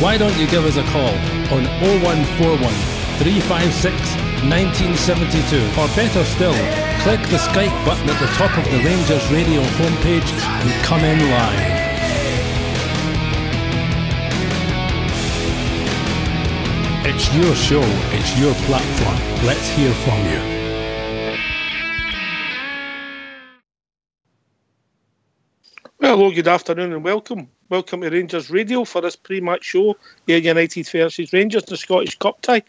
Why don't you give us a call on 0141 356 1972, or better still, click the Skype button at the top of the Rangers Radio homepage and come in live. It's your show, it's your platform. Let's hear from you. Well, hello, good afternoon and welcome. Welcome to Rangers Radio for this pre-match show, Ayr United versus Rangers in the Scottish Cup tie.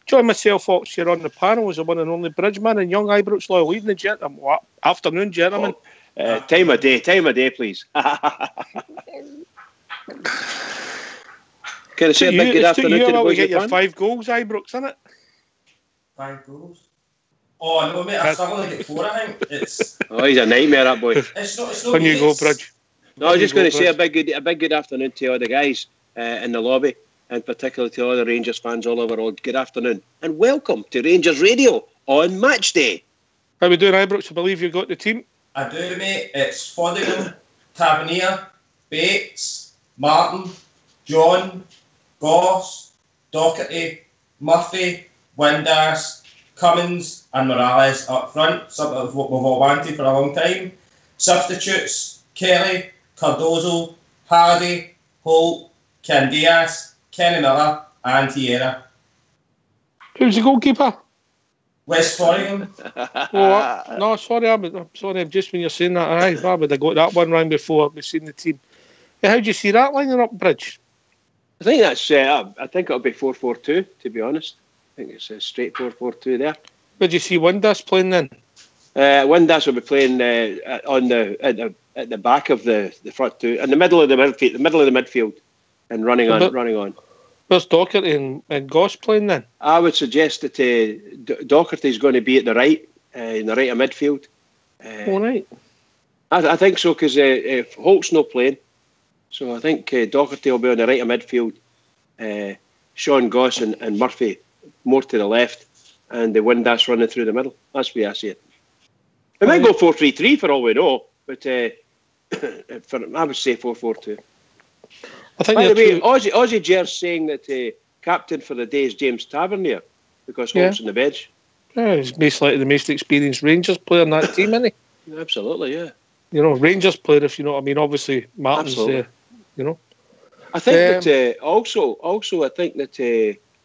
Join myself, Fox, here on the panel as the one and only Bridgeman and young Ibrox loyal leading the gentleman. Afternoon, gentlemen. Time of day, please. Can I say a big good afternoon to the boys? You get your 5 goals, Ibrox, isn't it? 5 goals? Oh, no, mate, I struggle to get 4, I think. Oh, he's a nightmare, that boy. It's not When you go, Bridge. No, I was just going to say a big good afternoon to all the guys in the lobby, and particularly to all the Rangers fans all over the world. Good afternoon, and welcome to Rangers Radio on Match Day. How we doing, Ibrox? I believe you've got the team. I do, mate. It's Fodigan, Tavernier, Bates, Martin, John, Goss, Docherty, Murphy, Windass, Cummins and Morales up front, something of what we've all wanted for a long time. Substitutes, Kelly, Cardozo, Hardy, Holt, Candias, Kenny Miller and Tierra. Who's the goalkeeper? West Florian. No, sorry, I'm sorry, just when you're saying that, I would have got that one wrong before we've seen the team. Yeah, how do you see that lining up, Bridge? I think that's. I think it'll be 4-4-2. To be honest, I think it's a straight 4-4-2 there. Where do you see Windass playing then? Windass will be playing at the back of the front two, in the middle of the midfield, and running on. Where's Docherty and Goss playing then? I would suggest that Docherty is going to be at the right, in the right of midfield. All right. I think so, because Holt's not playing. So I think Docherty will be on the right of midfield. Sean Goss and Murphy more to the left, and the Windass running through the middle. That's the way I see it. It might go 4-3-3 for all we know, but I would say 4-4-2. I think. By the way, Aussie Jer's saying that captain for the day is James Tavernier because Holt's on the bench. Yeah, he's basically the most experienced Rangers player in that team, isn't he? Absolutely, yeah. You know, Rangers player, if you know what I mean. Obviously, Martin's there. You know. I think that also I think that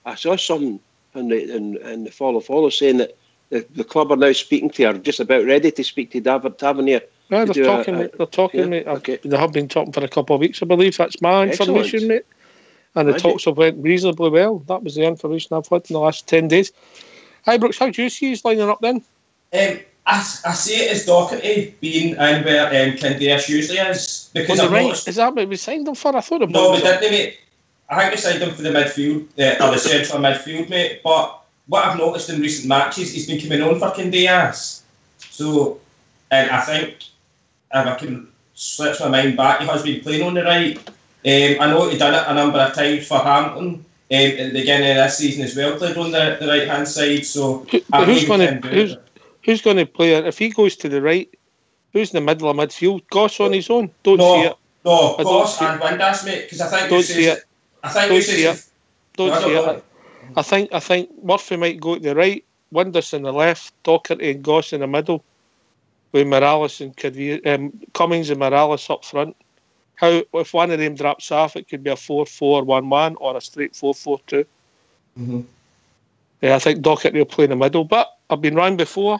I saw some in the follow saying that the club are now speaking to, or just about ready to speak to Tavernier. Yeah, they're talking, mate. Okay. They have been talking for a couple of weeks, I believe. That's my information, mate. And the talks have went reasonably well. That was the information I've had in the last 10 days. Ibrox, how do you see he's lining up then? I see it as Docherty being in where Candias usually is. Because is that what we signed him for? I thought No, we didn't, mate. I think we signed him for the midfield, or the central midfield, mate. But what I've noticed in recent matches, he's been coming on for Candias. So, and I think, if I can switch my mind back, he has been playing on the right. I know he done it a number of times for Hampton at the beginning of this season as well, played on the right hand side. So who's going to play it? If he goes to the right, who's in the middle of midfield? Goss on his own? Don't see it. No, Goss and Windass, mate. Because I think don't see it. Don't see it. I think Murphy might go to the right, Windass on the left, Docherty and Goss in the middle, with Morales and Cummins and Morales up front. If one of them drops off, it could be a 4-4-1-1 or a straight 4-4-2. Mm-hmm. Yeah, I think Docherty will play in the middle, but I've been wrong before.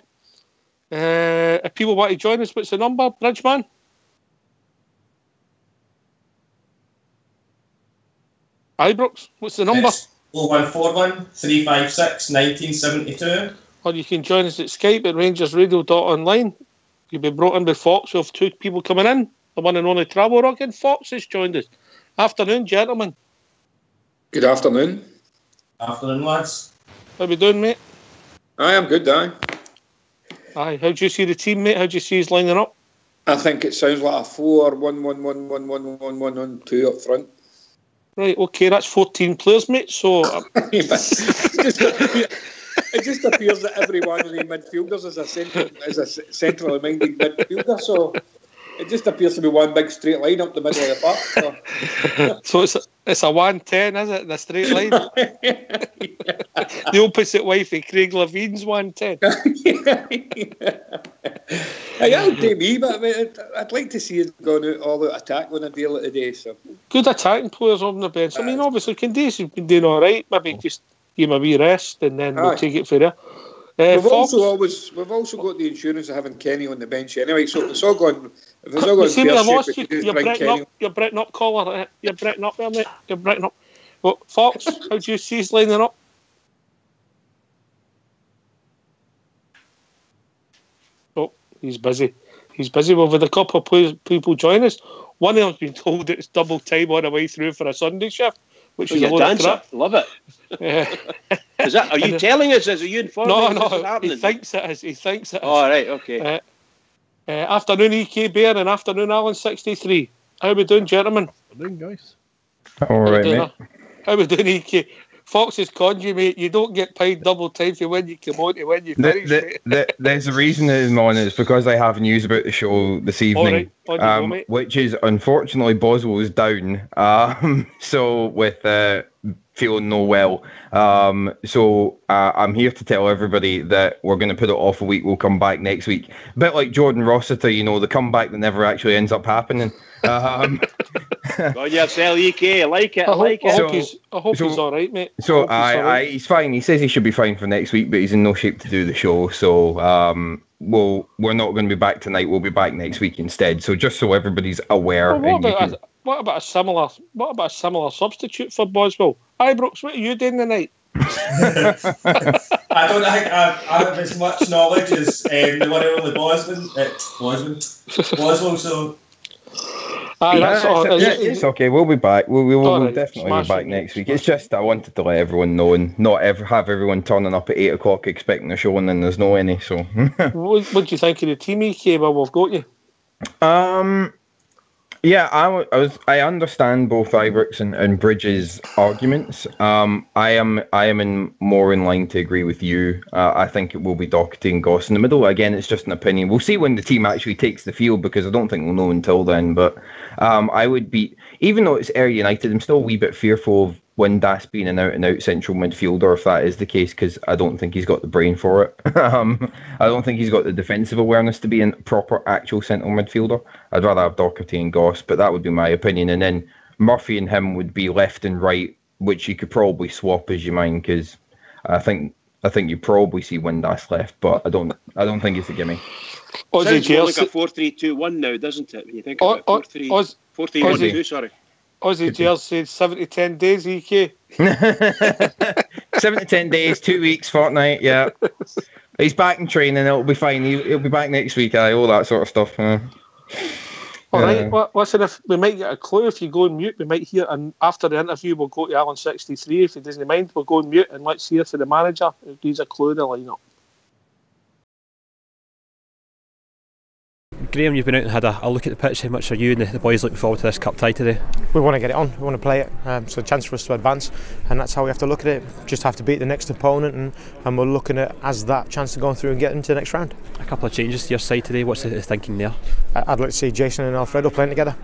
If people want to join us, what's the number, Bridgeman? Ibrox, what's the number? It's 0141 356 1972. Or you can join us at Skype at rangersradio.online. You'll be brought in with Fox. We have 2 people coming in. The one and only Travel Rockin' Fox has joined us. Afternoon, gentlemen. Good afternoon. Afternoon, lads. How we doing, mate? I am good, aye. Aye. How do you see the team, mate? How do you see us lining up? I think it sounds like a 4-1-1-1-1-1-1-1-2 up front. Right, okay, that's 14 players, mate. So it just appears that every one of the midfielders is a centrally minded midfielder. So It just appears to be one big straight line up the middle of the park. So it's a 110, is it? In a straight line. The opposite wife of Craig Levine's 110. That'll do me, but I mean, I'd like to see us going out all out attack on a deal of the day. So good attacking players on the bench. I mean, obviously, Candace's been doing all right. Maybe just give him a wee rest and then we'll take it for there. We've also got the insurance of having Kenny on the bench anyway, so if it's all going. If it's all going you're Britting up, caller. You're Britting up there, mate. You're Britting up. Well, Fox, how do you see us lining up? Oh, he's busy. He's busy. Well, with a couple of people join us. One of them's been told it's double time on the way through for a Sunday shift, which is a load of crap. Love it. Is that? Are you telling us? Are you informing us? No. He thinks it is. He thinks it is. Oh, right. Okay. Afternoon, EK Bear, and afternoon, Alan 63. How we doing, gentlemen? Good, guys. All right, mate. How we doing, EK? Fox has conned you, mate. You don't get paid double time for when you come on to when you finish. There's a reason it is on. It's because I have news about the show this evening, which is unfortunately Boswell's down. So with feeling no well. So I'm here to tell everybody that we're going to put it off a week. We'll come back next week. A bit like Jordan Rossiter, the comeback that never actually ends up happening. Well, yourself, EK. I like it. I hope he's all right, mate. So he's fine. He says he should be fine for next week, but he's in no shape to do the show. So we're not going to be back tonight. We'll be back next week instead. So just so everybody's aware. Well, what about a similar substitute for Boswell? Ibrox, what are you doing tonight? I don't think I have as much knowledge as the one and only Boswell. So. It's okay. We'll be back. We'll definitely be back next week. It's just I wanted to let everyone know and not have everyone turning up at 8 o'clock expecting a show and then there's no any. So, what do you think of the team, EK? Well, we've got you. Yeah, I understand both Ibrox and Bridges' arguments. I am more in line to agree with you. I think it will be Docherty and Goss in the middle. Again, it's just an opinion. We'll see when the team actually takes the field because I don't think we'll know until then. But I would be, even though it's Ayr United, I'm still a wee bit fearful of Windass being an out-and-out central midfielder if that is the case, because I don't think he's got the brain for it. I don't think he's got the defensive awareness to be a proper actual central midfielder. I'd rather have Docherty and Goss, but that would be my opinion. And then Murphy and him would be left and right, which you could probably swap as you mind, because I think you probably see Windass left, but I don't think it's a gimme. Sounds more like a 4-3-2-1 now, doesn't it? When you think about 4-3-1-2, sorry. Aussie Jail said 7 to 10 days, EK. 7 to 10 days, 2 weeks, fortnight, yeah. He's back in training, it'll be fine. He'll be back next week, all that sort of stuff. All right, listen, if we might get a clue if you go on mute, we might hear, and after the interview, we'll go to Alan 63. If he doesn't mind, we'll go on mute and let's hear for the manager if he's a clue in the lineup. Graham, you've been out and had a look at the pitch. How much are you and the boys looking forward to this cup tie today? We want to get it on, we want to play it, so a chance for us to advance, and that's how we have to look at it. Just have to beat the next opponent, and we're looking at it as that chance to go through and get into the next round. A couple of changes to your side today. What's the thinking there? I'd like to see Jason and Alfredo playing together.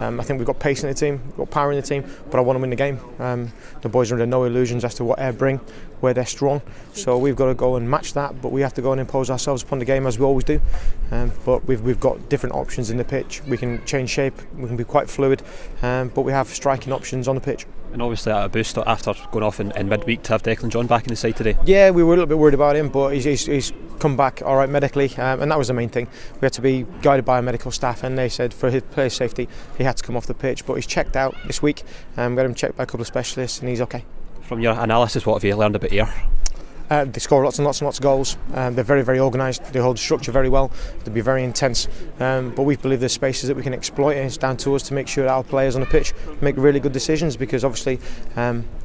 I think we've got pace in the team, we've got power in the team, but I want to win the game. The boys are under no illusions as to what Ayr bring, where they're strong, so we've got to go and match that, but we have to go and impose ourselves upon the game as we always do. But we've got different options in the pitch. We can change shape, we can be quite fluid, but we have striking options on the pitch. And obviously at a boost after going off in midweek to have Declan John back in the side today. Yeah, we were a little bit worried about him, but he's come back all right medically, and that was the main thing. We had to be guided by our medical staff, and they said for his player's safety he had to come off the pitch, but he's checked out this week, and got him checked by a couple of specialists, and he's okay. From your analysis, what have you learned about Ayr? They score lots and lots and lots of goals. They're very, very organised. They hold structure very well. They'll be very intense. But we believe there's spaces that we can exploit, and it's down to us to make sure that our players on the pitch make really good decisions, because obviously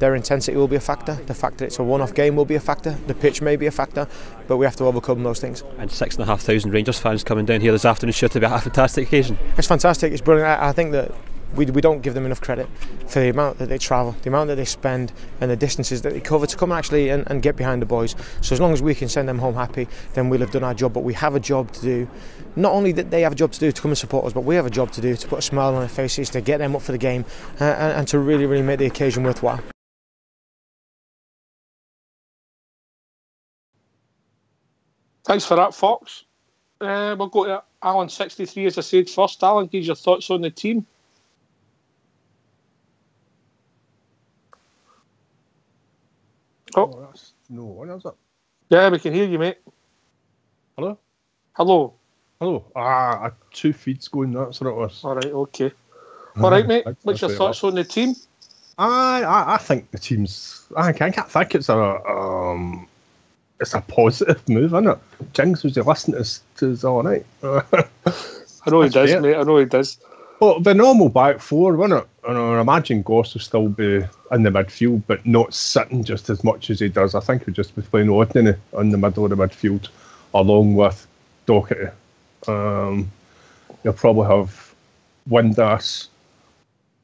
their intensity will be a factor. The fact that it's a one-off game will be a factor. The pitch may be a factor, but we have to overcome those things. And 6,500 Rangers fans coming down here this afternoon, sure to be a fantastic occasion. It's fantastic. It's brilliant. I think that we don't give them enough credit for the amount that they travel, the amount that they spend, and the distances that they cover to come actually and get behind the boys. So as long as we can send them home happy, then we'll have done our job. But we have a job to do. Not only that they have a job to do to come and support us, but we have a job to do to put a smile on their faces, to get them up for the game, and to really, really make the occasion worthwhile. Thanks for that, Fox. We'll go to Alan 63, as I said first. Alan, give your thoughts on the team. Oh, that's no one, is it? Yeah, we can hear you, mate. Hello? Hello. Hello. 2 feeds going, that's what it was. All right, okay. All right, mate. What's your thoughts on the team? I think the team's... I think it's a positive move, isn't it? Jinx, was he listening to us all night? I know he does, fair. Mate. I know he does. Well, the normal back four, wasn't it? And I imagine Goss will still be in the midfield, but not sitting just as much as he does. I think he'll just be playing ordinary in the middle of the midfield, along with Doherty. You'll probably have Windass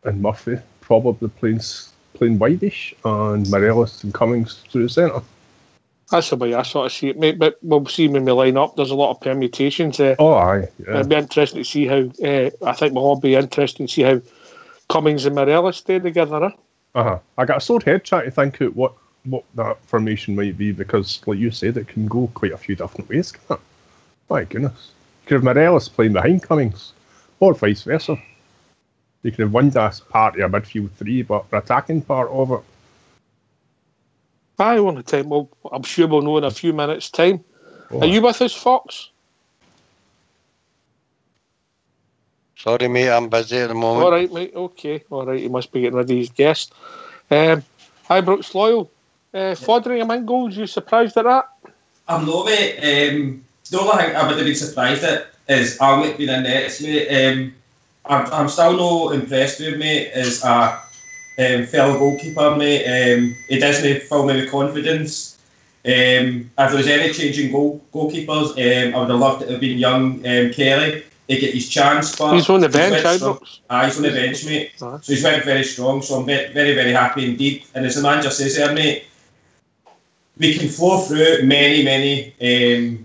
and Murphy probably playing wideish, and Morelos and Cummings through the centre. That's the way I sort of see it, mate. But we'll see when we line up. There's a lot of permutations. Aye. Yeah. It'll be interesting to see how. I think we'll all be interested to see how Cummings and Morelos stay together. I got a sore head trying to think out what that formation might be, because, like you said, it can go quite a few different ways, can't it? My goodness. You could have Morelos playing behind Cummings, or vice versa. You could have Windass part of a midfield three, but the attacking part of it. Aye, on the time. Well, I'm sure we'll know in a few minutes' time. Are you with us, Fox? Sorry, mate, I'm busy at the moment. All right, mate. Okay. All right, he must be getting rid of his guest. Hi, Brooks Loyal. Foderingham in goals, you surprised at that? I'm not, mate. The only thing I would have been surprised at is Alnwick being in nets, mate. I'm still not impressed with him, mate, as a fellow goalkeeper, mate. He doesn't fill me with confidence. If there was any changing goalkeepers, I would have loved it to have been young Kelly. He get his chance, but he's on the bench, he's on the bench, mate. So he's went very strong. So I'm very, very happy indeed. And as the manager says there, mate, we can flow through many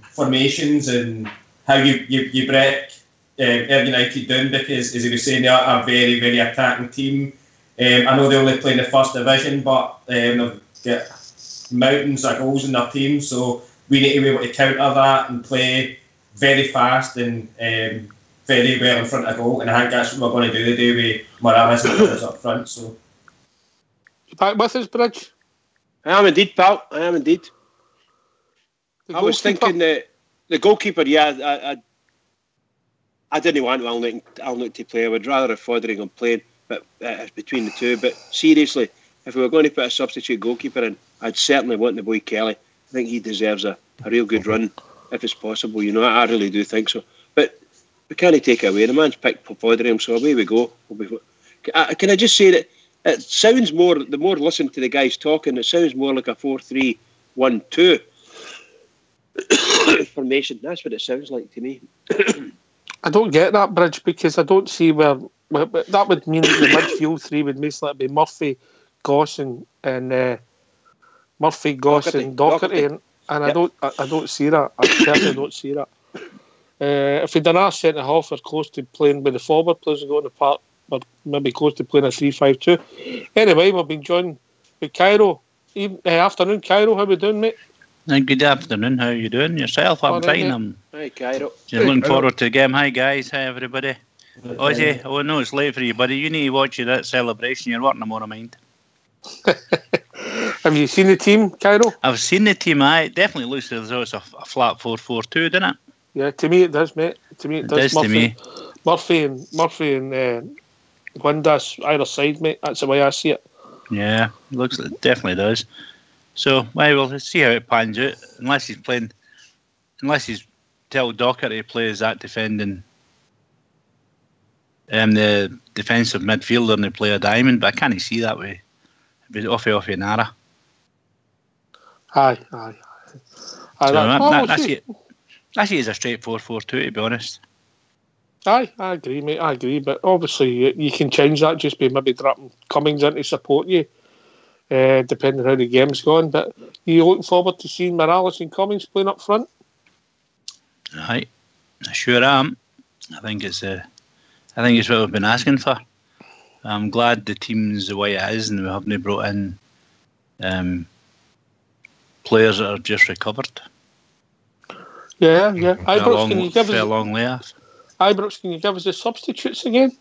formations and how you break Ayr United down, because, as he was saying, they are a very, very attacking team. I know they only play in the first division, but they've got mountains of goals in their team, so we need to be able to counter that and play very fast and very well in front of goal. And I think that's what we're going to do today with Morelos and Morelos up front. So, you back with us, Bridge? I am indeed, pal. I am indeed. I was thinking the goalkeeper. Yeah, I didn't want Alnwick to play. I would rather have Foderingham playing, but between the two. But seriously, if we were going to put a substitute goalkeeper in, I'd certainly want the boy Kelly. I think he deserves a real good run if it's possible. You know, I really do think so. But we can't take it away. The man's picked Foderingham, so away we go. Can I just say that it sounds more, the more I listen to the guys talking, it sounds more like a 4-3-1-2 formation. That's what it sounds like to me. I don't get that, Bridge, because I don't see where that would mean that the midfield three would most likely be Murphy, Goss, and Doherty, and I don't see that. I certainly don't see that. If we'd done our centre half, we're close to playing with the forward players and going to part, or maybe close to playing a 3-5-2. Anyway, we've been joined with Cairo. Afternoon, Cairo. How we doing, mate? Good afternoon. How are you doing yourself? I'm fine. Hi, Cairo. Looking forward to the game. Hi, guys. Hi, everybody. Ozzy, I know it's late for you, buddy. You need to watch that celebration. You're working them on a mind. Have you seen the team, Cairo? I've seen the team. It definitely looks as though it's a flat 4-4-2, doesn't it? Yeah, to me it does, mate. To me it does. Murphy and Windass either side, mate. That's the way I see it. Yeah, it definitely does. So, we'll see how it pans out. Unless he's tell Doherty to play as that defending the defensive midfielder and they play a diamond, but I can't see that way. It'd be off Nara. Aye. I see it as a straight 4-4-2, to be honest. I agree, mate. I agree, but obviously you can change that just by maybe dropping Cummings in to support you, depending on how the game's going. But you looking forward to seeing Morales and Cummings playing up front? Right, I sure am. I think it's what we've been asking for. I'm glad the team's the way it is, and we haven't brought in players that are just recovered. Yeah. Ibrox, can you give us a long layoff? Ibrox, can you give us the substitutes again?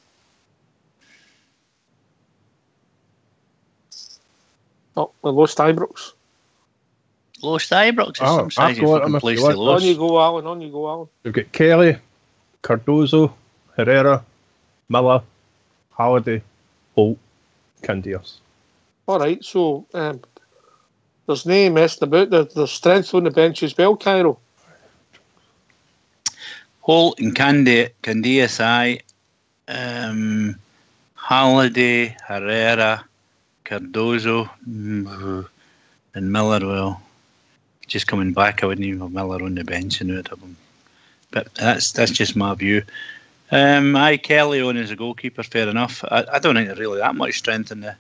Oh, we lost Ibrox. Lost Ibrox? I've got him if you want. On you go, Alan. We've got Kelly, Cardozo, Herrera, Miller, Halliday, Holt, Candeias. All right, so there's no messing about. There's strength on the bench as well, Cairo. Holt and Candeias, Halliday, Herrera, Cardozo, and Miller. Well, just coming back, I wouldn't even have Miller on the bench and out of him. But that's just my view. Kelly on as a goalkeeper, fair enough. I don't think there's really that much strength in the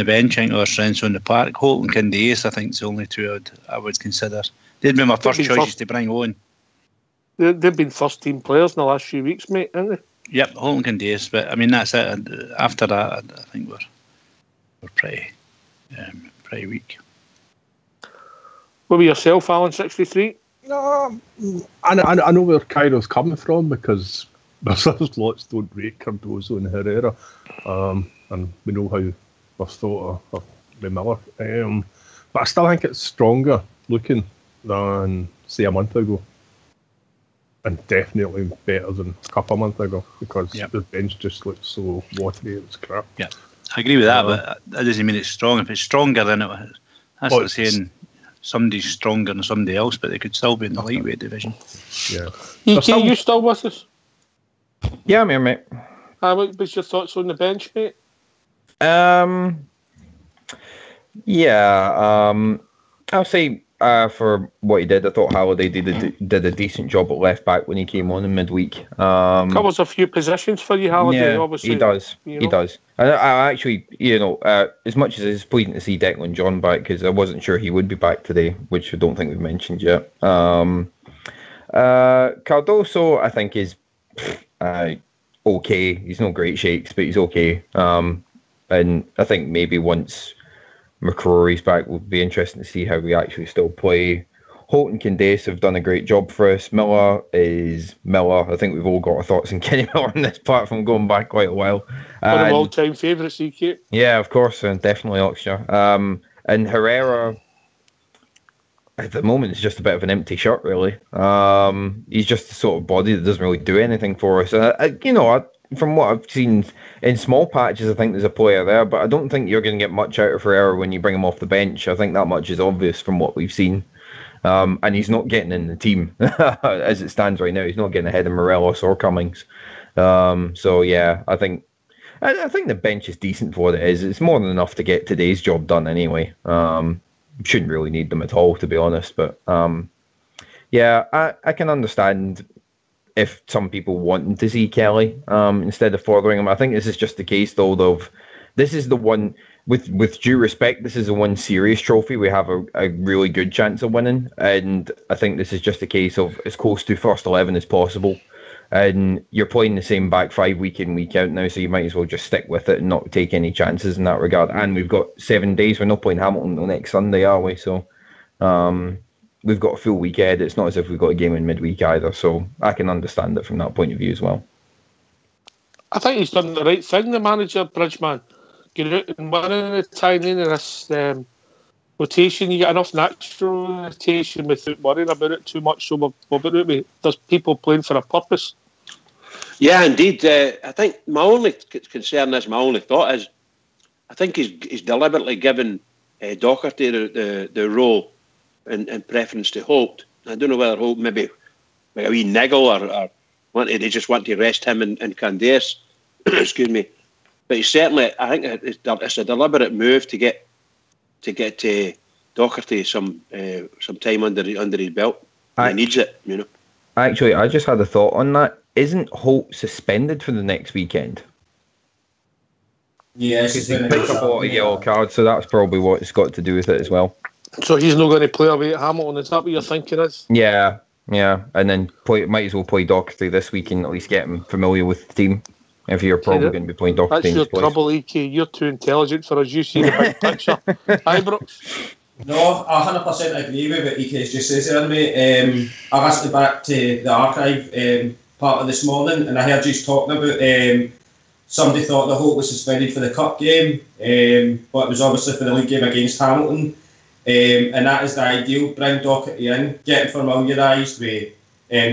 bench. I think there's strengths on the park. Holt and Candeias, I think, is the only two I would consider. They'd be my first choices to bring on. They've been first team players in the last few weeks, mate, haven't they? Yep, Holt and Candeias, but I mean that's it. After that, I think we're pretty weak. What about yourself, Alan? 63. No, I know where Cairo's coming from, because there's lots don't rate Cardozo and Herrera, and we know how we've thought of Miller. But I still think it's stronger looking than, say, a month ago. And definitely better than a couple of months ago, because the bench just looked so watery. It was crap. Yeah, I agree with that, but that doesn't mean it's strong. If it's stronger than it was, that's like saying somebody's stronger than somebody else, but they could still be in the lightweight division. Yeah. You still with us? Yeah, I'm here, mate. What's your thoughts on the bench, mate? I'll say for what he did, I thought Halliday did a decent job at left back when he came on in midweek. Covers a few positions for you, Halliday. Yeah, obviously. he does. He does. I actually, as much as it's pleasing to see Declan John back, because I wasn't sure he would be back today, which I don't think we've mentioned yet. Cardoso, I think, is okay. He's no great shakes, but he's okay. And I think maybe once McCrory's back, will be interesting to see how we actually still play. Holt and Candeias have done a great job for us. Miller is Miller. I think we've all got our thoughts on Kenny Miller on this platform going back quite a while. One of all-time favourites, EK. Yeah, of course, and definitely Oxshire. And Herrera, at the moment, is just a bit of an empty shirt, really. He's just the sort of body that doesn't really do anything for us. From what I've seen in small patches, I think there's a player there, but I don't think you're going to get much out of Herrera when you bring him off the bench. I think that much is obvious from what we've seen. And he's not getting in the team as it stands right now. He's not getting ahead of Morelos or Cummings. So yeah, I think the bench is decent for what it is. It's more than enough to get today's job done anyway. Shouldn't really need them at all, to be honest. But yeah, I can understand if some people wanted to see Kelly instead of furthering him. I think this is just the case, though, of this is the one, with due respect, this is the one serious trophy we have a really good chance of winning. And I think this is just a case of as close to first 11 as possible. And you're playing the same back five week in, week out now, so you might as well just stick with it and not take any chances in that regard. And we've got 7 days. We're not playing Hamilton until next Sunday, are we? So we've got a full week ahead. It's not as if we've got a game in midweek either, so I can understand it from that point of view as well. I think he's done the right thing, the manager, Bridgman. Get out and winning the time in this rotation. You get enough natural rotation without worrying about it too much. So there's people playing for a purpose. Yeah, indeed. I think my only concern is, my only thought is, I think he's deliberately given Docherty the role in preference to Holt. I don't know whether Holt maybe like a wee niggle or they just want to rest him and Candeias. Excuse me. But he's certainly, I think it's a deliberate move to get Docherty some time under his belt. He needs it, Actually, I just had a thought on that. isn't Holt suspended for the next weekend? Yeah, because he picked up a lot of yellow cards, so that's probably what it's got to do with it as well. So he's not going to play away at Hamilton, is that what you're thinking is? Yeah, and then might as well play Docherty this week and at least get him familiar with the team, if you're probably going to be playing Docherty. That's your trouble, EK. You're too intelligent for us. You see the big picture. Aye, Brooks? No, I 100% agree with what EK's just says there, mate. I listened back to the archive part of this morning, and I heard you talking about somebody thought the Holt was suspended for the cup game, but it was obviously for the league game against Hamilton. And that is the ideal. Bring Docherty in, get him familiarised with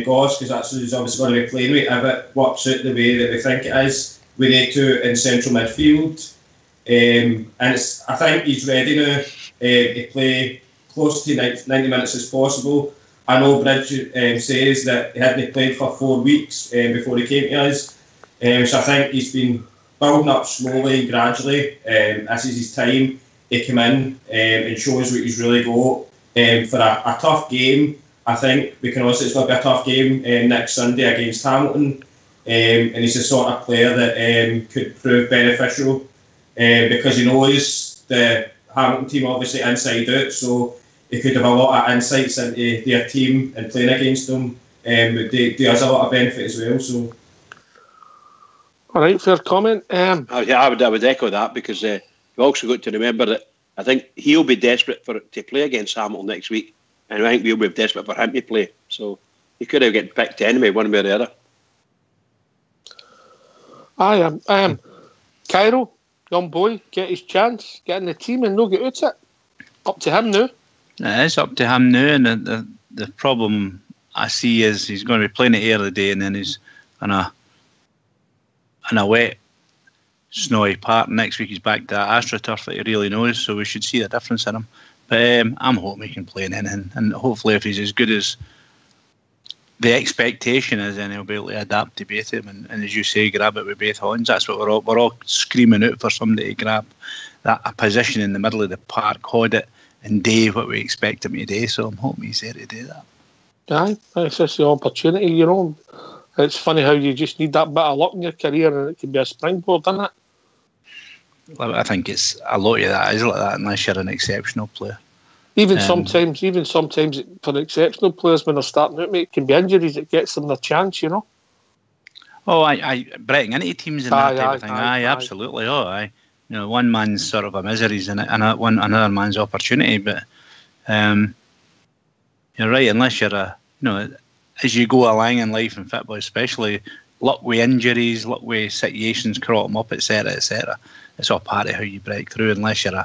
Goss, because that's who's obviously going to be playing with. If it works out the way that we think it is, with they two in central midfield. And I think he's ready now to play close to 90 minutes as possible. I know Bridge says that he hadn't played for 4 weeks before he came to us. So I think he's been building up slowly and gradually. This is his time to come in and show us what he's really got. For a tough game, I think we can also, it's going to be a tough game next Sunday against Hamilton. And he's the sort of player that could prove beneficial because he knows the Hamilton team obviously inside out, so he could have a lot of insights into their team and playing against them. But they has a lot of benefit as well. So, all right, fair comment. I would echo that because we've also got to remember that I think he'll be desperate to play against Hamilton next week, and I think we'll be desperate for him to play. So he could have getting picked anyway, one way or the other. I am. Cairo, young boy, get his chance, get in the team and no get out it. Up to him now. It is up to him now, and the problem I see is he's going to be playing it early day, and then he's on a wet, snowy part. Next week he's back to AstroTurf that he really knows, so we should see the difference in him. But I'm hoping he can play in, and hopefully if he's as good as the expectation is, then he'll be able to adapt to both of them, and as you say, grab it with both hands. That's what we're all screaming out for, somebody to grab a position in the middle of the park, hold it, and do what we expect him to do. So I'm hoping he's there to do that. Aye, it's just the opportunity, you know. It's funny how you just need that bit of luck in your career, and it can be a springboard, doesn't it? Well, I think it's a lot of that is like that, unless you're an exceptional player. Even sometimes for exceptional players when they're starting out, mate, it can be injuries that gets them their chance, you know. Oh, breaking into teams and that type of thing. Aye, absolutely. Oh, aye. You know, one man's sort of a miseries and another man's opportunity. But you're right. Unless you're as you go along in life and football, especially, luck with injuries, luck with situations crop them up, etc., etc. It's all part of how you break through. Unless you're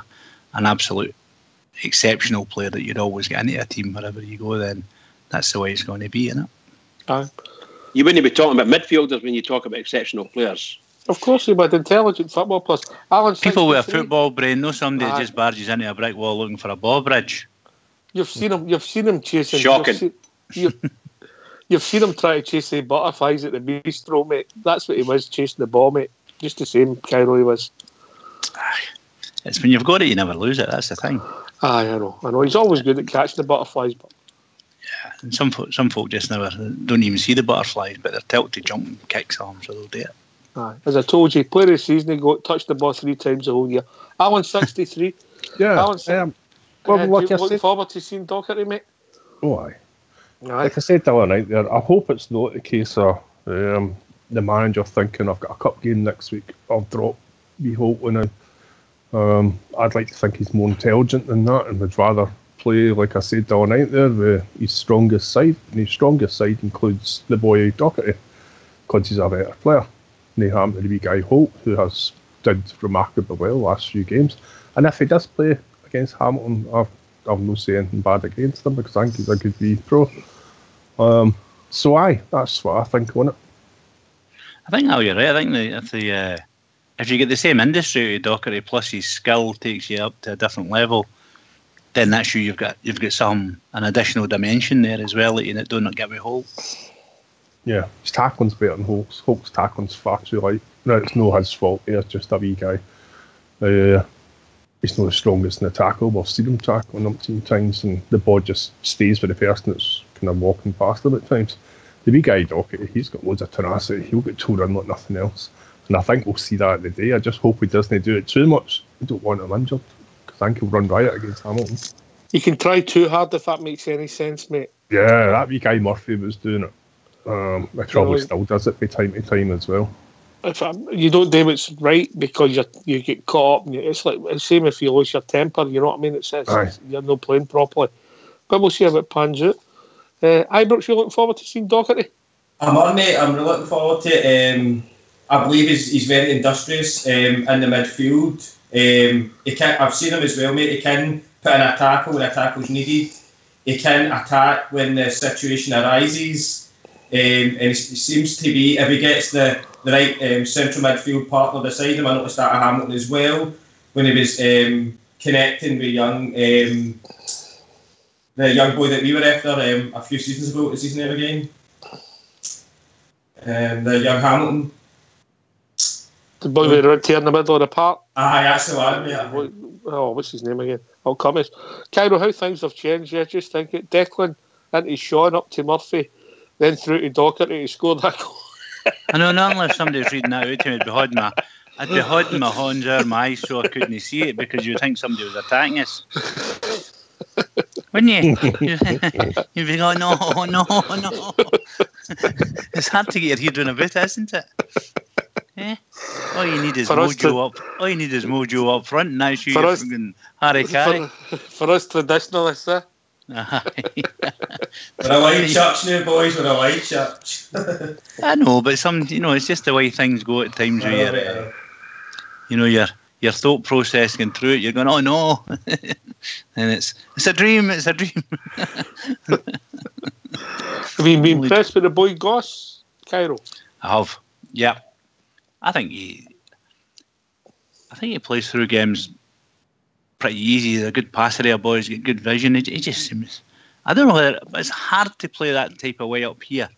an absolute exceptional player that you'd always get into a team wherever you go, then that's the way it's going to be, isn't it? Aye. You wouldn't be talking about midfielders when you talk about exceptional players. Of course, you would. Intelligent football players. People with a football brain, no somebody that just barges into a brick wall looking for a ball bridge. You've seen him chasing. Shocking. You've seen him try to chase the butterflies at the bistro, mate. That's what he was, chasing the ball, mate. Just the same, Cairo, he was. It's when you've got it, you never lose it. That's the thing. Aye, I know. He's always good at catching the butterflies, but yeah, and some folk just don't even see the butterflies, but they're tilted to jump and kick some, so they'll do it. Aye. As I told you, player of the season, he touched the ball 3 times the whole year. Alan 63. Yeah, Alan, looking forward to seeing Docherty, mate. Oh, aye. Like I said the other night there, I hope it's not the case of the manager thinking I've got a cup game next week, I'll drop me Holt in. I'd like to think he's more intelligent than that and would rather play, like I said the other night there, with his strongest side. And his strongest side includes the boy Docherty, because he's a better player. And they happen to be Guy Holt, who has did remarkably well last few games. And if he does play against Hamilton, I've no say anything bad against him, because I think he's a good wee pro. So aye, that's what I think on it. I think you're right. I think if you get the same industry to Docherty plus his skill takes you up to a different level, then that's you've got an additional dimension there as well that you do not get with Holt. Yeah, his tackling's better than Holt's. Holt's tackling's far too light. No, it's no his fault. He's just a wee guy. He's not the strongest in the tackle. We've seen him tackling umpteen times, and the ball just stays with the person that's kind of walking past him at times. the wee guy Docherty, he's got loads of tenacity. He'll get tore in like nothing else. And I think we'll see that at the day. I just hope he doesn't do it too much. I don't want him injured, because I think he'll run riot against Hamilton. You can try too hard if that makes any sense, mate. Yeah, that wee guy Murphy was doing it. He probably still does it from time to time as well. If you don't do what's right because you get caught up, and it's like the same if you lose your temper. You know what I mean? It's you're not playing properly. But we'll see how it pans out. Ibrox, you looking forward to seeing Docherty? I'm on, mate. I'm really looking forward to it. I believe he's very industrious in the midfield. I've seen him as well, mate. He can put in a tackle when a tackle's needed. He can attack when the situation arises. And he seems to be, if he gets the right central midfield partner beside him, I noticed that at Hamilton as well, when he was connecting with the young boy that we were after a few seasons ago. What is his name again? The young Hamilton. The boy with the tear in the middle of the park. That's the one, mate. Oh, what's his name again? I'll come. Cairo, how things have changed. I just think it. Declan into Sean, up to Murphy, then through to Docherty to score that goal. I know, not unless somebody's reading that out to me, I'd be holding my hands over my eyes so I couldn't see it, because you'd think somebody was attacking us. Wouldn't you? You'd be going, no. It's hard to get your head around a bit, isn't it? Eh? All you need is Mojo up front, and that's you fucking Harry Carey. For us traditionalists, eh? We're a white church now, boys. We're a white church. I know, but it's just the way things go at times where your thought process going through it, you're going, oh no, and it's a dream. Have you been impressed with the boy Goss, Cairo? I have, yeah. I think he plays through games pretty easy. He's a good passer there, boys. He's got good vision. He just seems, I don't know whether it's hard to play that type of way up here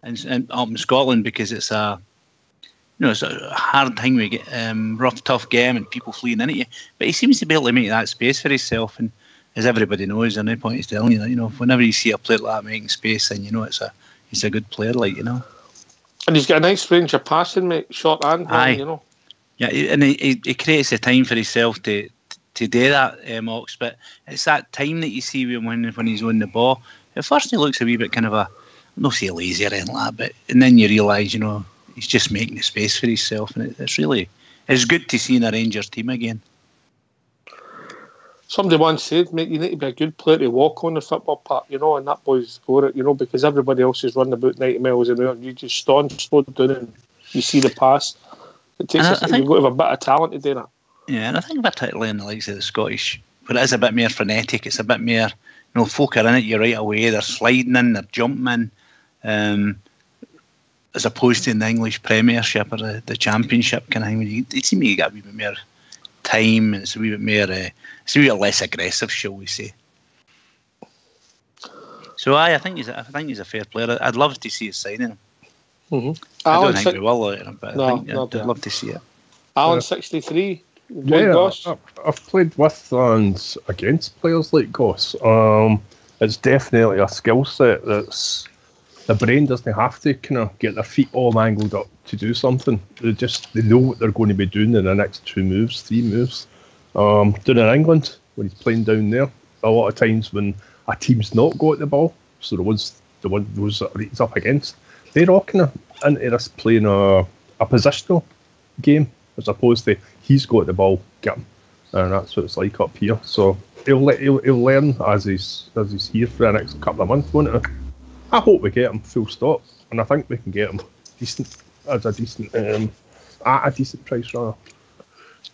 and up in Scotland, because it's a hard thing. We get rough, tough game and people fleeing in at you. But he seems to be able to make that space for himself. And as everybody knows, and no point is telling you that, whenever you see a player like that making space, then he's a good player, And he's got a nice range of passing, mate, short and long, Yeah, and he creates the time for himself to do that, Ox. But it's that time that you see when he's on the ball. At first, he looks a wee bit kind of I'm not say lazy or anything like that, and then you realise, he's just making the space for himself, and it's good to see in a Rangers team again. Somebody once said, mate, you need to be a good player to walk on the football park, and that boy's for it, because everybody else is running about 90 miles an hour. You just slow down and you see the pass. It takes you've got to have a bit of talent to do that. Yeah, and I think particularly in the likes of the Scottish, where it is a bit more frenetic, it's a bit more, folk are in it you right away, they're sliding in, they're jumping in, as opposed to in the English Premiership or the Championship kind of thing. It seems you got a wee bit more time, and it's a wee bit more, it's a wee bit less aggressive, shall we say. So I think he's a fair player. I'd love to see us signing him. Mm-hmm. I don't think we will, but I'd love to see it. Alan 63. Yeah, I've played with and against players like Goss. It's definitely a skill set that's the brain doesn't have to kind of get their feet all angled up to do something. They know what they're going to be doing in the next 3 moves. Down in England, when he's playing down there, a lot of times when a team's not got the ball, so the ones that he's up against, they're all kind of into this playing a positional game, as opposed to he's got the ball, get him, and that's what it's like up here. So he'll learn as he's here for the next couple of months, won't it? I hope we get him full stop, and I think we can get him at a decent price, rather.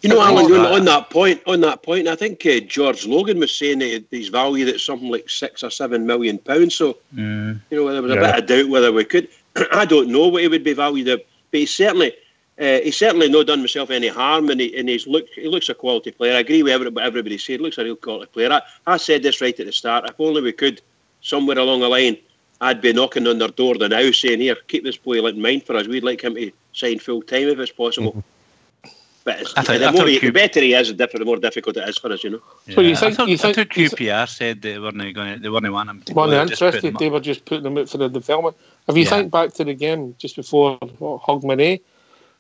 Alan, on that point, I think George Logan was saying that he's valued at something like £6 or £7 million. So there was a bit of doubt whether we could. I don't know what he would be valued at, but he's certainly not done himself any harm, and he looks a quality player. I agree with what everybody said. He looks a real quality player. I said this right at the start. If only we could, somewhere along the line, I'd be knocking on their door now saying, here, keep this boy in mind for us. We'd like him to sign full time if it's possible. But the better he is, the more difficult it is for us, you know. Yeah. So I thought QPR said they weren't want him to go. Interested, they were just putting him out for the development. If you think back to the game just before Hogmanay,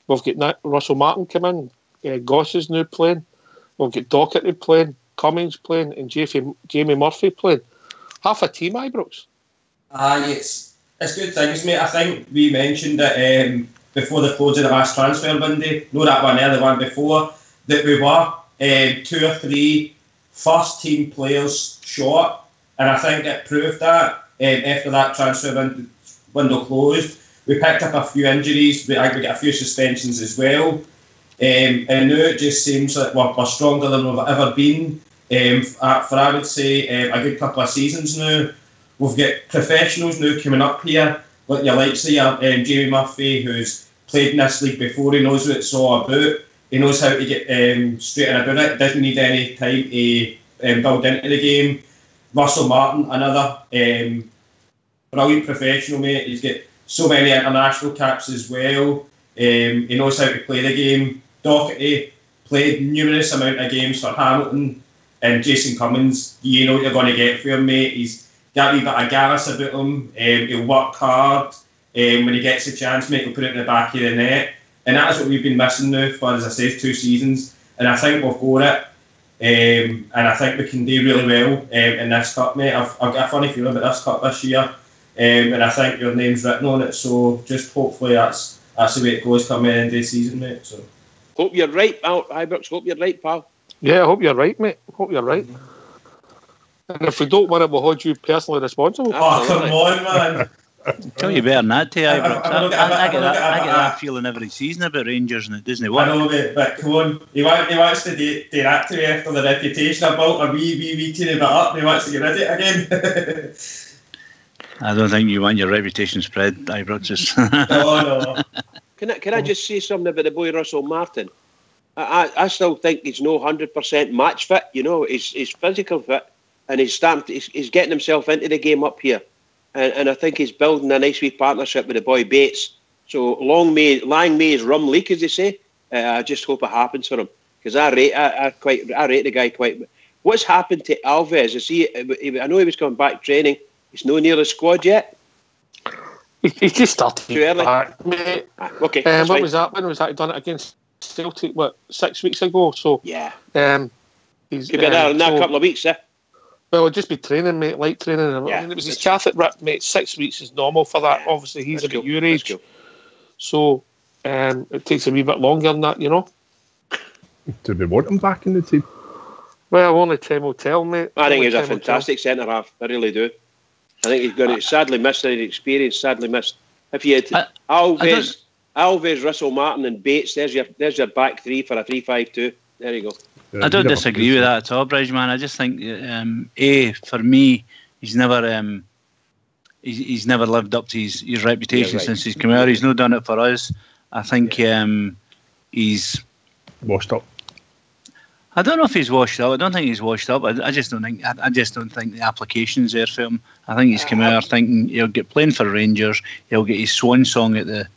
we've got Russell Martin come in, Goss is now playing, we've got Docherty playing, Cummings playing, and Jamie Murphy playing. Half a team, Ibrox. It's good things, mate. I think we mentioned that before the close of the last transfer window, not that one there, the one before, that we were 2 or 3 first team players short, and I think it proved that after that transfer window closed. We picked up a few injuries, we got a few suspensions as well, and now it just seems like we're stronger than we've ever been for I would say a good couple of seasons now. We've got professionals now coming up here, like your likes of Jamie Murphy, who's played in this league before. He knows what it's all about. He knows how to get straight in about it. Doesn't need any time to build into the game. Russell Martin, another brilliant professional, mate. He's got so many international caps as well. He knows how to play the game. Docherty played numerous amount of games for Hamilton, and Jason Cummings, you know what you're going to get for him, mate. He's got a wee bit of gas about him. He'll work hard. When he gets a chance, mate, he'll put it in the back of the net. And that's what we've been missing now for, as I say, 2 seasons. And I think we've got it. And I think we can do really well in this cup, mate. I've got a funny feeling about this cup this year. And I think your name's written on it. So just hopefully that's the way it goes come the end of the season, mate. So hope you're right, pal. Ibrox, hope you're right, pal. Yeah, I hope you're right, mate. Hope you're right. And if we don't win it, we'll hold you personally responsible. Oh, come on, man. Tell you better than that, Ibrox. I get that feeling every season about Rangers, and it doesn't work. I know, mate, but come on. He wants to do that to me after the reputation I built a wee teeny bit up, and he wants to get rid of it again. I don't think you want your reputation spread, Ibrox. No. Can I just say something about the boy Russell Martin? I still think he's no 100% match fit. You know, he's physical fit, and he's getting himself into the game up here, and I think he's building a nice wee partnership with the boy Bates. So lying may his rum leak, as they say. I just hope it happens for him, because I rate the guy quite. What's happened to Alves? I know he was coming back training. He's no near the squad yet. He's just started too early. Mate. Okay. When was that? He done it against Celtic, 6 weeks ago? So yeah. He's been there in a couple of weeks, Well, it'll just be training, mate, light training. Yeah, I mean, it was his catheter rip, mate. 6 weeks is normal for that. Yeah, obviously, he's about your age. Cool. So it takes a wee bit longer than that, you know. Do we want him back in the team? Well, only time will tell, mate. I think he's a fantastic centre-half. I really do. I think he's going to sadly miss the experience, sadly missed. If you had Alves, Russell Martin and Bates, there's your back three for a 3-5-2. There you go. I don't disagree with that at all, Bridgeman. I just think, for me, he's never lived up to his reputation since he's come out. He's not done it for us. I think he's washed up. I don't know if he's washed up. I don't think he's washed up. I just don't think. I just don't think the application's there for him. I think he's come out thinking he'll get playing for Rangers. He'll get his swan song at the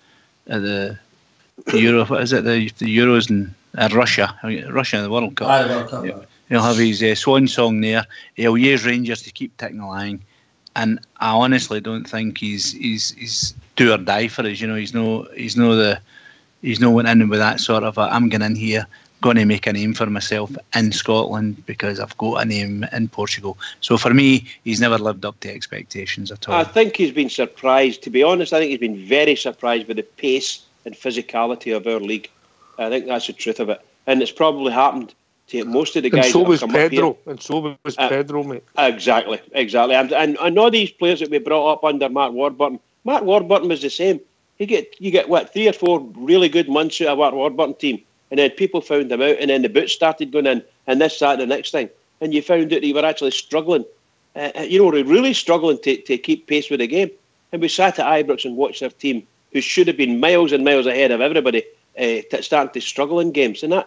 Euro. What is it? The Euros in Russia in the World Cup. He'll have his swan song there. He'll use Rangers to keep ticking along. And I honestly don't think he's do or die for us. You know, he's no went in with that sort of I'm going in here, going to make a name for myself in Scotland because I've got a name in Portugal. So for me, he's never lived up to expectations at all. I think he's been surprised. To be honest, I think he's been very surprised with the pace and physicality of our league. I think that's the truth of it. And it's probably happened to most of the guys. And so was Pedro. And so was Pedro, mate. Exactly. And I know these players that we brought up under Mark Warburton. Mark Warburton was the same. You get what, 3 or 4 really good months out of Mark Warburton team, and then people found them out, and then the boots started going in, and this, that, and the next thing, and you found out you were actually struggling. Really struggling to keep pace with the game. And we sat at Ibrox and watched our team, who should have been miles and miles ahead of everybody, starting to struggle in games. And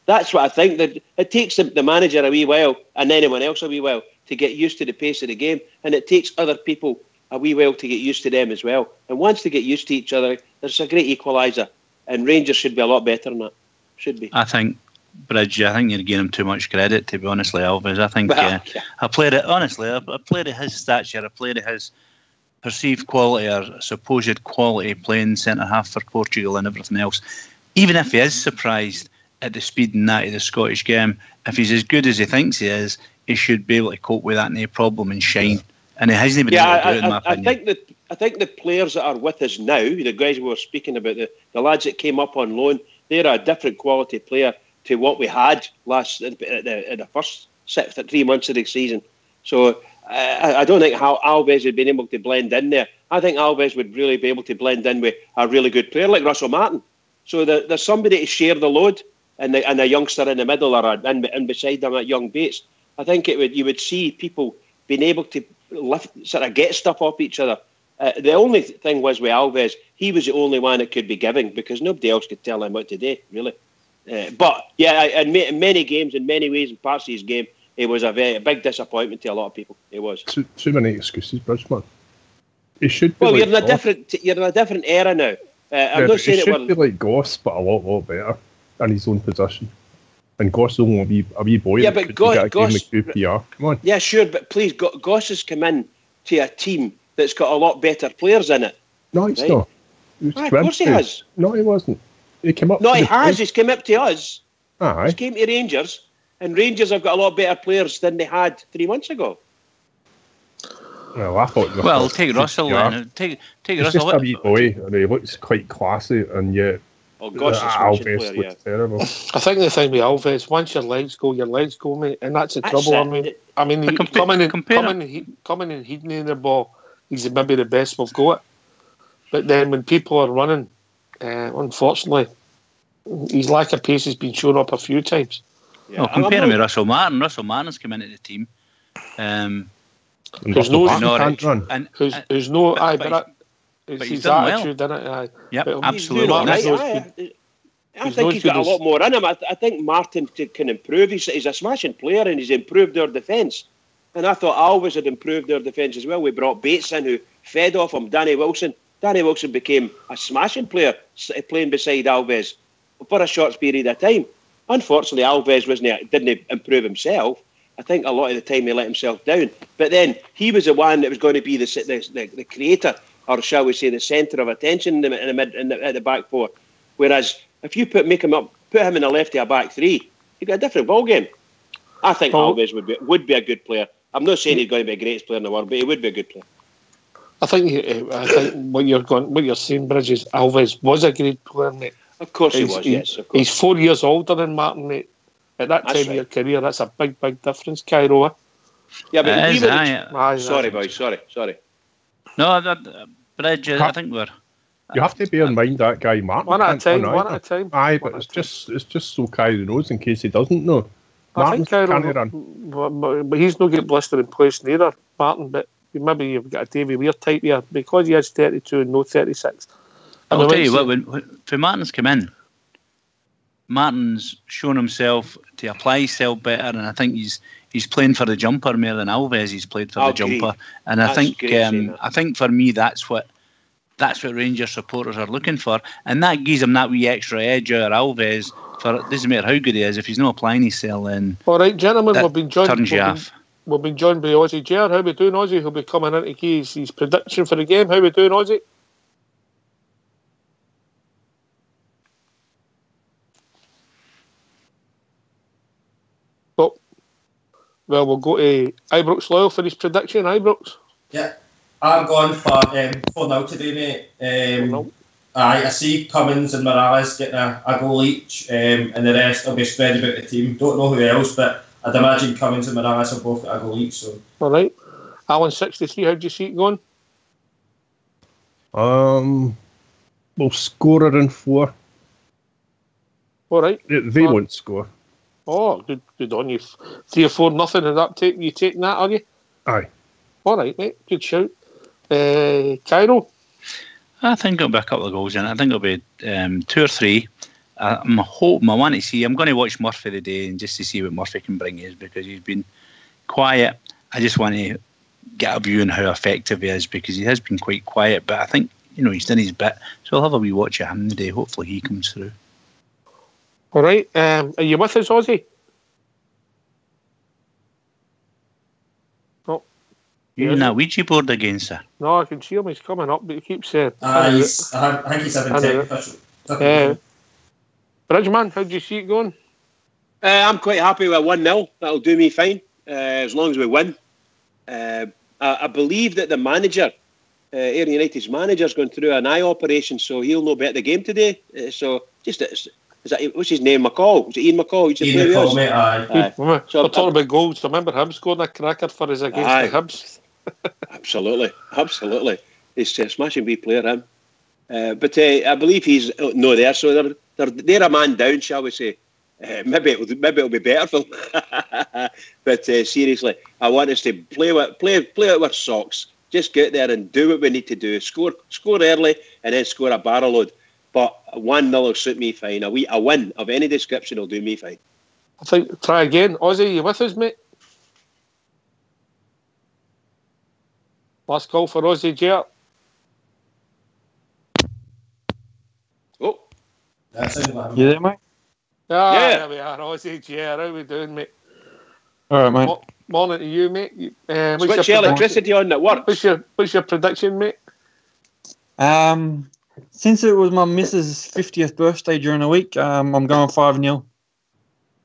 that's what I think. That it takes the manager a wee while, and anyone else a wee while, to get used to the pace of the game. And it takes other people a wee while to get used to them as well. And once they get used to each other, there's a great equaliser. And Rangers should be a lot better than that. Should be. I think, Bridge, I think you're giving him too much credit, to be honest, Alves. I think a player of his stature, a player of his perceived quality or supposed quality playing centre-half for Portugal and everything else, even if he is surprised at the speed and that of the Scottish game, if he's as good as he thinks he is, he should be able to cope with that no problem and shine. And he hasn't been able to do it, in my opinion. I think the players that are with us now, the guys we were speaking about, the lads that came up on loan, they're a different quality player to what we had in the first 3 months of the season. So I don't think how Alves had been able to blend in there. I think Alves would really be able to blend in with a really good player like Russell Martin. So there's somebody to share the load, and a youngster in the middle or and beside them at young Bates. I think you would see people being able to get stuff off each other. The only thing was with Alves, he was the only one that could be giving because nobody else could tell him what to do, really. But yeah, in many games, in many ways, in parts of his game, it was a big disappointment to a lot of people. It was too many excuses, Bridgman. It should be. Well, like you're in a different era now. I'm not saying it should be like Goss, but a lot better in his own position. And Goss is only a wee boy. Yeah, but Goss, come on. Yeah, sure, but please, Goss has come in to a team that's got a lot better players in it. No, he's not. Of course he has. No, he wasn't. He came up. No, he has. He's come up to us. Aye. He came to Rangers, and Rangers have got a lot better players than they had 3 months ago. Well, I thought. Well, take Russell then. Take Russell. He's just a wee boy, and he looks quite classy, and yet. Oh, Gosh, Alves looks terrible. I think the thing with Alves, once your legs go, mate, and that's the trouble. I mean, coming and heading the ball, he's maybe the best we've got. But then when people are running, unfortunately, his lack of pace has been shown up a few times. Yeah. Well, compare him with Russell Martin. Russell Martin's come into the team. Who's his attitude, well. Isn't it? Yep, absolutely. I think he's got a lot more in him. I think Martin can improve. He's a smashing player, and he's improved our defence. And I thought Alves had improved our defence as well. We brought Bates in, who fed off him. Danny Wilson became a smashing player, playing beside Alves for a short period of time. Unfortunately, Alves didn't improve himself. I think a lot of the time he let himself down. But then he was the one that was going to be the creator, or shall we say, the centre of attention at the back four. Whereas if you put him in the left of a back three, you've got a different ball game. I think Alves would be a good player. I'm not saying he's going to be the greatest player in the world, but he would be a good player. I think what you're saying, Bridges, Alves was a great player, mate. Of course he was. Yes, of course. He's 4 years older than Martin, mate. At that time of your career, that's a big difference, Cairo. Yeah, but sorry, boys. Sorry. No, Bridge, I think we're. You have to bear in mind that guy Martin. One at a time. Aye, but it's just so Cairo knows in case he doesn't know. Martin can't run. But he's not getting blistered in place neither, Martin. But maybe you've got a Davy Weir type here because he has 32 and no 36. I'll tell you what, when Martin's come in, Martin's shown himself to apply himself better, and I think he's playing for the jumper more than Alves. He's played for the jumper, and I think for me that's what Rangers supporters are looking for, and that gives him that wee extra edge over Alves. For it doesn't matter how good he is, if he's not applying himself, then all right, gentlemen, we've been joined by Ozzy Ger. How we doing, Ozzy? He'll be coming in to give his prediction for the game. How we doing, Ozzy? Well, we'll go to Ibrox Loyal for his prediction. Ibrox? Yeah, I'm going for 4-0 today, mate. I see Cummins and Morales getting a goal each, and the rest will be spread about the team. Don't know who else, but I'd imagine Cummins and Morales will both get a goal each. So. All right. Alan 63, how do you see it going? We'll score it in 4. All right. They won't score. Oh, good on you. 3 or 4 nothing. Is that you taking that, are you? Aye. All right, mate. Good shout. Cairo? I think it'll be a couple of goals in it. I think it'll be 2 or 3. I'm going to watch Murphy today and just to see what Murphy can bring us, because he's been quiet. I just want to get a view on how effective he is, because he has been quite quiet, but I think he's done his bit. So I'll have a wee watch of him today. Hopefully he comes through. All right. Are you with us, Ozzy? No. You're in that Ouija board again, sir? No, I can see him. He's coming up, but he keeps saying... I think he's having technical. Bridgeman, how do you see it going? I'm quite happy with 1-0. That'll do me fine, as long as we win. I believe that the manager, Ayr United's manager, is going through an eye operation, so he'll know better the game today. What's his name? McCall? Was it Ian McCall? Ian McCall, mate. Aye. So we're talking about goals. Remember him scoring a cracker for us against the Hibs? Absolutely. He's a smashing wee player, him. But I believe he's no there, so they're a man down, shall we say. Maybe it'll be better for them. But seriously, I want us to play out with socks. Just get there and do what we need to do. Score early and then score a barrel load. But 1-0 will suit me fine. A win of any description will do me fine. I think try again. Ozzy, you with us, mate? Last call for Ozzy J. Oh, you there, mate? Yeah, there we are. Ozzy J. How we doing, mate? All right, mate. Morning to you, mate. Switch your electricity on that works. What's your prediction, mate? Since it was my missus' 50th birthday during the week, I'm going 5-0.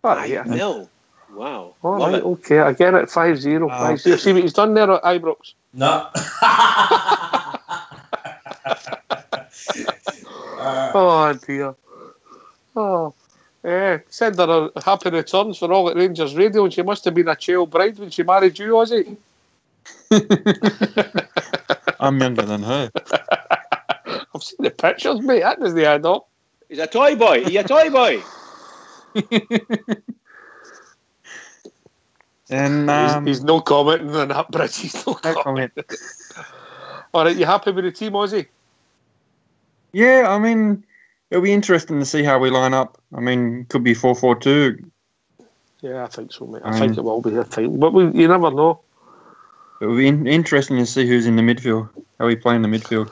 5-0? Wow. All right, okay. I get it. 5-0. 5-0. See what he's done there at Ibrox? No. Oh, dear. Oh. Send her a happy returns for all at Rangers Radio, and she must have been a child bride when she married you, Ozzy. I'm younger than her. I've seen the pictures, mate. That doesn't add up. He's a toy boy. He's a toy boy. And he's no commenting on that, Bridge. He's no comment. All right, you happy with the team, Ozzy? Yeah, I mean, it'll be interesting to see how we line up. I mean, could be 4-4-2. Yeah, I think so, mate. I think it will be a time, but you never know. It'll be interesting to see who's in the midfield. How we play in the midfield.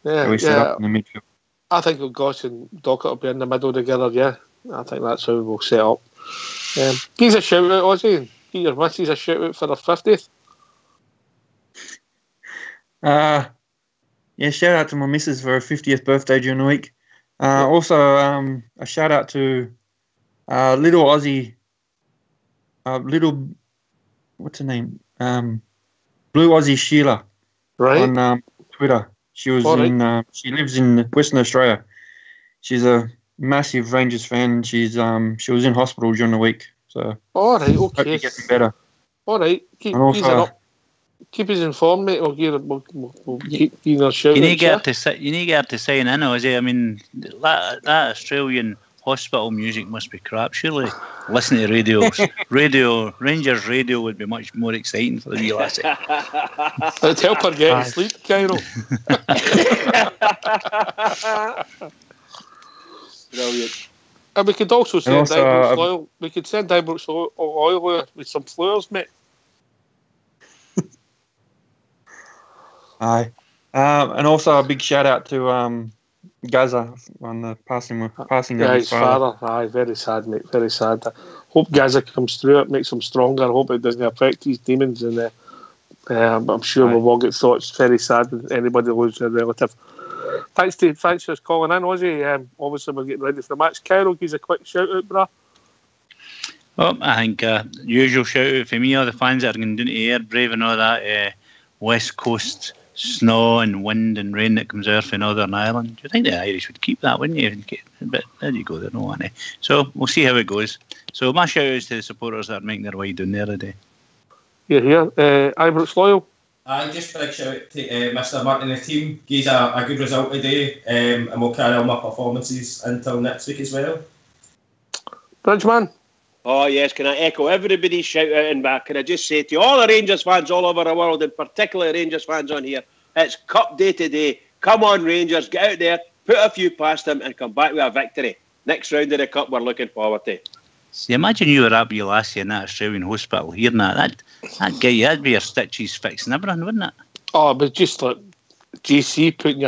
Yeah, how we set up in the midfield. I think Goss and Dockett will be in the middle together. Yeah, I think that's how we'll set up. Give us a shout out, Ozzy. Give your missus a shout out for her 50th. Yeah, shout out to my missus for her 50th birthday during the week. Also, a shout out to little Aussie, what's her name? Blue Aussie Sheila, right? On Twitter. She was she lives in Western Australia. She's a massive Rangers fan. She was in hospital during the week, so all right, okay, hope you're getting better. All right, keep us informed, mate. We'll keep giving her a shout. You need to get her to sign in, Ozzy. I mean, that Australian hospital music must be crap. Surely, listening to Rangers radio would be much more exciting for the wee lassie. Let's help her get to sleep, Cairo. Brilliant. And we could also send Ibrox oil. We could send Ibrox oil with some flowers, mate. Aye. And also a big shout out to Gaza on the passing of his father. Aye, very sad, mate. Very sad. I hope Gaza comes through it, makes him stronger. I hope it doesn't affect his demons. And I'm sure we'll all get thoughts. Very sad when anybody loses a relative. Thanks for calling in, Ozzy. Obviously, we're getting ready for the match. Carol, gives a quick shout out, brah. Well, I think usual shout out for me, all the fans that are going down to Ayr, braving all that West Coast snow and wind and rain that comes out from Northern Ireland. Do you think the Irish would keep that, wouldn't you? But there you go, they're no one. So we'll see how it goes. So my shout outs to the supporters that are making their way down there today. You're here. Ibrox Loyal. Just a big shout out to Mr. Martin and the team. He's a good result today, and we'll carry on my performances until next week as well. Bridgeman. Oh yes, can I echo everybody's shout out and back? Can I just say to all the Rangers fans all over the world, and particularly Rangers fans on here, it's Cup Day today. Come on, Rangers, get out there, put a few past them, and come back with a victory. Next round of the Cup, we're looking forward to. See, imagine you were up your lassie in that Australian hospital hearing that. That'd get you. That'd be your stitches fixed and everything, wouldn't it? Oh, but just like GC putting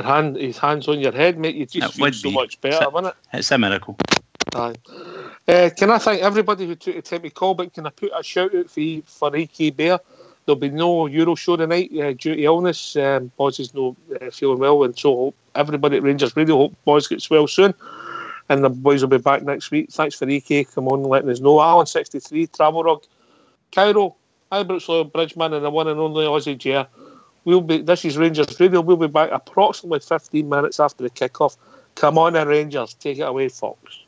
his hands on your head, mate, you just feel so much better, wouldn't it? It's a miracle. Aye. Can I thank everybody who took the time to call, but can I put a shout out for EK Bear? There'll be no Euro show tonight due to illness. Boz is not feeling well, and so everybody at Rangers Radio hope Boz gets well soon. And the boys will be back next week. Thanks for EK, come on, letting us know. Alan 63, Travel Rug, Cairo, Ibrox Loyal Bridgeman, and the one and only Aussie Jer. This is Rangers Radio. We'll be back approximately 15 minutes after the kick-off. Come on, Rangers, take it away, Fox.